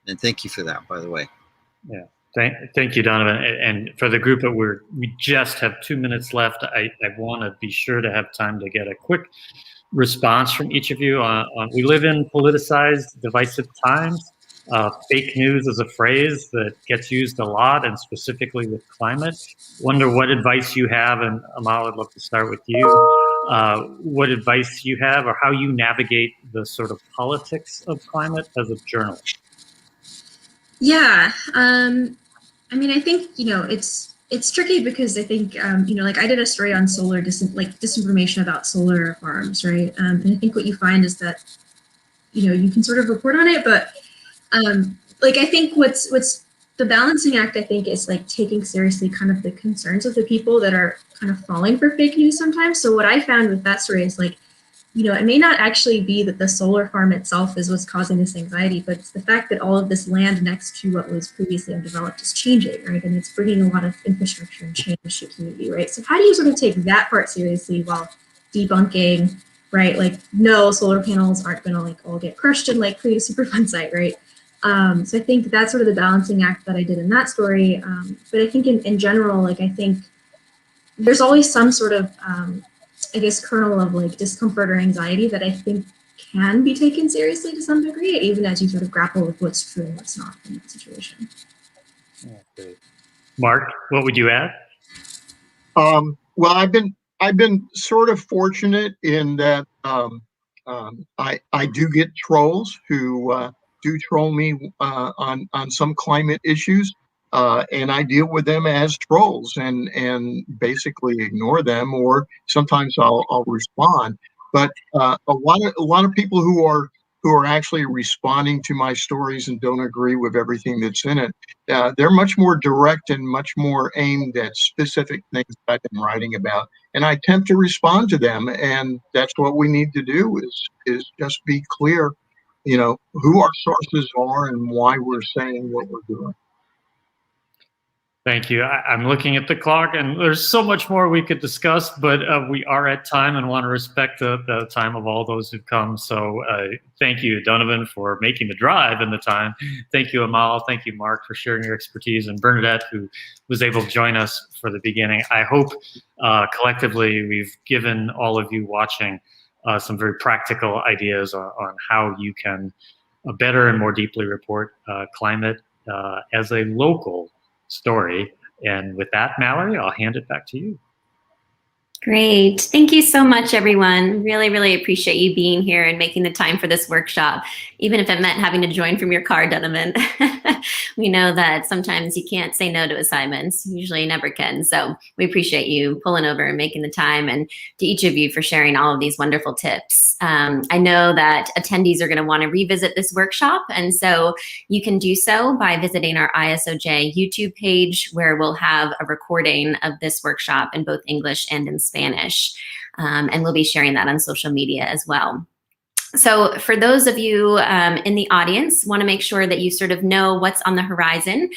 And thank you for that, by the way. Yeah, thank you, Donovan. And for the group that we just have 2 minutes left, I want to be sure to have time to get a quick response from each of you. We live in politicized, divisive times. Fake news is a phrase that gets used a lot, and specifically with climate. Wonder what advice you have, and Amal, I'd love to start with you. What advice you have, or how you navigate the sort of politics of climate as a journalist? Yeah, I mean, I think, it's tricky because I think, like I did a story on solar disinformation about solar farms, right? And I think what you find is that, you can sort of report on it, but I think what's the balancing act, I think, is like taking seriously kind of the concerns of the people that are kind of falling for fake news sometimes. So what I found with that story is like, it may not actually be that the solar farm itself is what's causing this anxiety, but it's the fact that all of this land next to what was previously undeveloped is changing, right? And it's bringing a lot of infrastructure and change to the community, right? So how do you sort of take that part seriously while debunking, right? Like, no, solar panels aren't going to like all get crushed and like create a Superfund site, right? So I think that's sort of the balancing act that I did in that story. But I think in general, like, I think there's always some sort of, I guess, kernel of like discomfort or anxiety that I think can be taken seriously to some degree, even as you sort of grapple with what's true and what's not in that situation. Okay. Mark, what would you add? Well, I've been sort of fortunate in that I do get trolls who do troll me on some climate issues, and I deal with them as trolls and basically ignore them, or sometimes I'll respond. But a lot of people who are actually responding to my stories and don't agree with everything that's in it, they're much more direct and much more aimed at specific things that I've been writing about, and I attempt to respond to them. And that's what we need to do is just be clear, who our sources are and why we're saying what we're doing. Thank you. I'm looking at the clock, and there's so much more we could discuss, but we are at time and want to respect the time of all those who've come. So thank you, Donovan, for making the drive and the time. Thank you, Amal. Thank you, Mark, for sharing your expertise, and Bernadette, who was able to join us for the beginning. I hope collectively we've given all of you watching some very practical ideas on how you can better and more deeply report climate as a local story. And with that, Mallory, I'll hand it back to you. Great. Thank you so much, everyone. Really, really appreciate you being here and making the time for this workshop, even if it meant having to join from your car, Donovan. We know that sometimes you can't say no to assignments. Usually you never can. So we appreciate you pulling over and making the time, and to each of you for sharing all of these wonderful tips. I know that attendees are going to want to revisit this workshop, and so you can do so by visiting our ISOJ YouTube page, where we'll have a recording of this workshop in both English and in Spanish, and we'll be sharing that on social media as well. So for those of you in the audience, want to make sure that you sort of know what's on the horizon.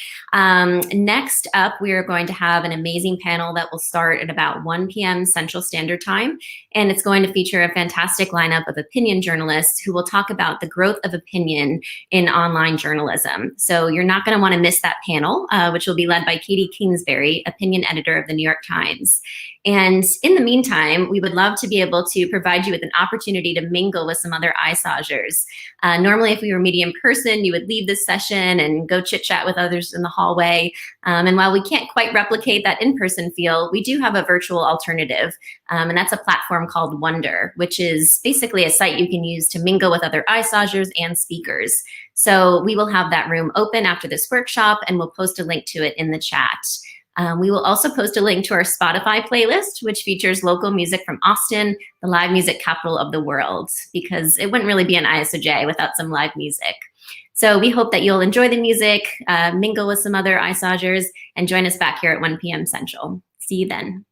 Next up, we are going to have an amazing panel that will start at about 1 p.m. Central Standard Time, and it's going to feature a fantastic lineup of opinion journalists who will talk about the growth of opinion in online journalism. So you're not going to want to miss that panel, which will be led by Katie Kingsbury, opinion editor of the New York Times. And in the meantime, we would love to be able to provide you with an opportunity to mingle with some other iSaugers. Normally, if we were meeting in person, you would leave this session and go chit chat with others in the hallway. And while we can't quite replicate that in-person feel, we do have a virtual alternative. And that's a platform called Wonder, which is basically a site you can use to mingle with other iSaugers and speakers. So we will have that room open after this workshop, and we'll post a link to it in the chat. We will also post a link to our Spotify playlist, which features local music from Austin, the live music capital of the world, because it wouldn't really be an ISOJ without some live music. So we hope that you'll enjoy the music, mingle with some other iSaugers, and join us back here at 1 p.m. Central. See you then.